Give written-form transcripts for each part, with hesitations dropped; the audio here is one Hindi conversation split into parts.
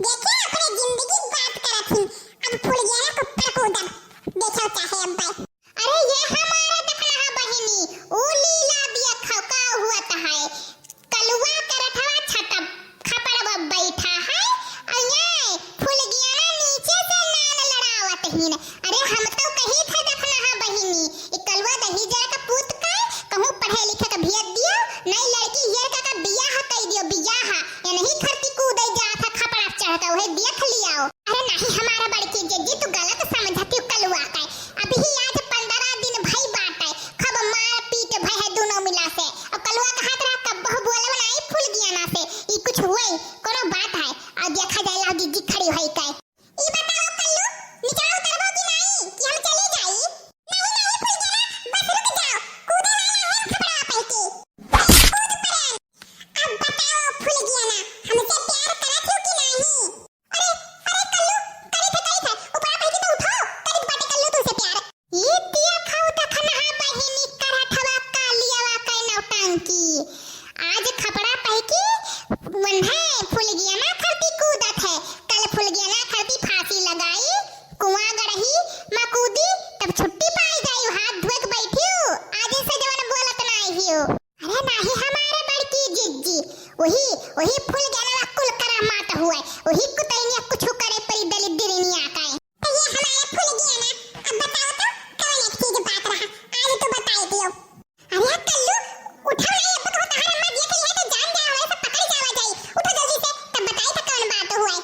देखे अपने जिंदगी बात करत ही अब फूल गया ना कुप्पा कूदब देखो चाहे अब्बा। अरे ये हमारा दखना है बहिनी ओ लीला दिया खका हुआ है कलुआ करत हवा छतब खपड़ बैठा है अये फूल गया ना नीचे से नान लड़ावत ही ने। अरे हम तो कही थे दखना है बहिनी ई कलुआ दही जरा का पूत का कहूं पढ़े लिखे का भेज दियो नहीं लड़की ये का बियाह कई दियो बियाह या नहीं खरती कूदे जा था खपड़ा चढ़ता वही देख लियाओ। अरे नहीं हमारा बड़की जज्जी तू गलत समझती कलुआ का अभी आज 15 दिन भाई बाटे खब मार पीट भय है दोनों मिला से अब कलुआ का हाथ रहा कब बहु बोले बनाई फूल गया ना से ई कुछ हुई कोनो बात है अब देखा जाए ला जिज्जी खड़ी होई का ई बताओ कल्लू नीचे उतरबो कि नहीं कि हम चले जाई। नहीं नहीं फूल गया ना बस रुक जाओ कूदे वाला है खपड़ा पैकी कूद पर अब बताओ फूल गया ना हमसे प्यार करत हो कि नहीं। अरे अरे कल्लू करी थे ऊपर पैकी तो उठो करी बाटे कल्लू तुझसे प्यार ये दिया खाऊ दखना है बहिनी करत हवा कालियावा का नौटंकी आज खपड़ा पैकी वन्हे फूल गया ना खरती कूदत है कल फूल गया ना खरती फांसी लगाई कुआं गड़ही मकूदी तब छुट्टी पाई गई हाथ धोए के बैठियो आज से जवन बोलत नहीं हियो। अरे नहीं हमारे बड़की जिज्जी वही वही फूल गया ना कुल करामात हुए वही कुतैनिया कुछ करे परी दलित दिरनिया का तो ये हमारा फूल गया ना अब बताओ तो कौन एक चीज बात रहा आज तो बताई दियो। अरे कल्लू उठो नहीं अब तो तहरा मत देख लिया तो जान जा वैसे पकड़ जावा जाई उठो जल्दी से तब बताई तो कौन बात हुए।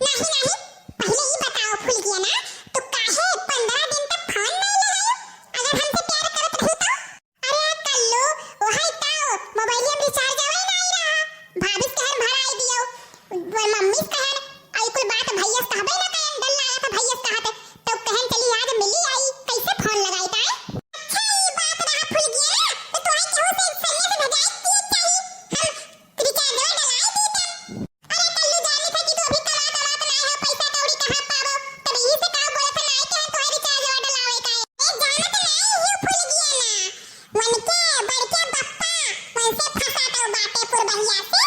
नहीं नहीं पहले ही बताओ फूल गया ना तो काहे 15 दिन तक फोन नहीं लगायो अगर हमसे प्यार करत रही तो। अरे कल्लू वही तो मोबाइल में रिचार्ज आवल नहीं रहा भाभी कहर भराई दियो वो मम्मी कहर आई कोई बात भैया कहबे ना कहन डल लाया था भैया कहते तो कहन चली आज मिली आई कैसे फोन लगाई ता। अच्छा ये बात रहा फूल गया तो तोई केहू से सन्ने से भगाई दिए चाहिए हम रिचार्ज डलाई दी तब। अरे कल्लू जाने था कि तू अभी कमात नहीं है पैसा कौड़ी कहां पावो तब यही से कहा बोले था नहीं कहन तोई रिचार्ज डलावे का ए जानत नहीं ही फूल गया ना वनके बड़के बप्पा वैसे फंसा तो बाटे पुरबहिया से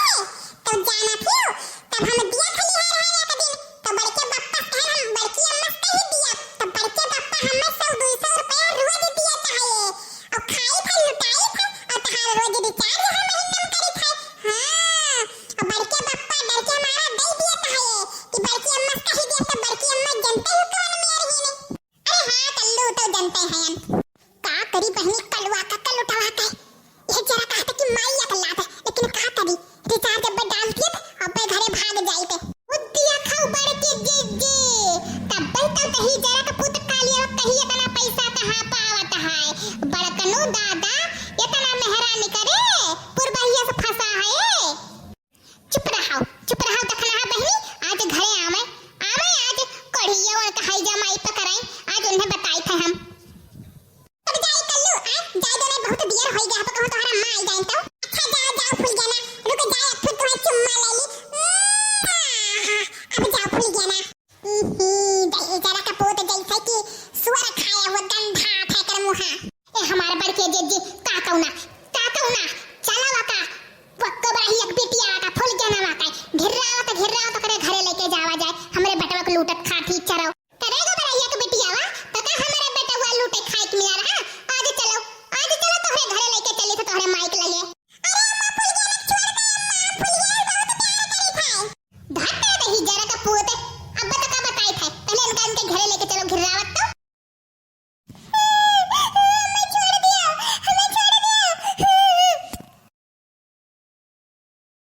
तो जाना थियो तब हम दिया खली है रहे एक दिन तो बड़के बप्पा कहे हम बड़की अम्मा से ही दिया तब बड़के बप्पा हमें 100-200 रुपया रोज दिया चाहिए और खाई था लुटाई था और तहार रोज रिचार्ज हर महीने में करी था। हां और बड़के बप्पा डर के हमारा दे दिया चाहिए कि बड़की अम्मा से ही दिया तब बड़की अम्मा जनते हो कौन में रही ने। अरे हां कल्लू तो जनते हैं हम का करी बहनी कलुआ का कल उठवा के ये जरा कहते कि माईया का लाभ है लेकिन का करी रिचार्ज अब डाल दिया अब पे घरे भाग जाई पे उदिया खाऊ बड़की जिज्जी तब तो कही जरा का पुत कालिया कही इतना पैसा कहां पावत है बड़कनो दादा इतना मेहरानी करे पुरबहिया से फंसा है। चुप रहो दखना है बहनी आज घरे आवे आज कढ़िया और कहाई जमाई पकड़ाई आज उन्हें बताई थे हम तब जाई कल्लू आज जाई देने बहुत देर हो गया अब कहूं तोहरा मां आई जाए तो। अच्छा जाओ फूल गया ना रुक जाए फिर तुम्हें चुम्मा ले ली अब जाओ फूल गया ना दही जरा का पोत जैसे कि सुअर खाया हुआ गंधा फेंकर मुहा ए हमारे बड़के जज्जी का कहूना चला वाका पक्का बड़ी एक बिटिया का फूल गया ना वाका घिररावा तो करे घरे लेके जावा जाए हमरे बेटवा को लूटत खाती चराओ करेगा बड़ा एक बिटिया वा तो का हमरे बेटवा लूटे खाए के मिला रहा आज चलो तोहरे घरे लेके चली तो तोहरे माइक लगे। अरे अम्मा फूल गया ना छोड़ दे अम्मा फूल गया बहुत प्यार करी था घाटे दही जरा का पोत अब तो का बताई था पहले उनके घरे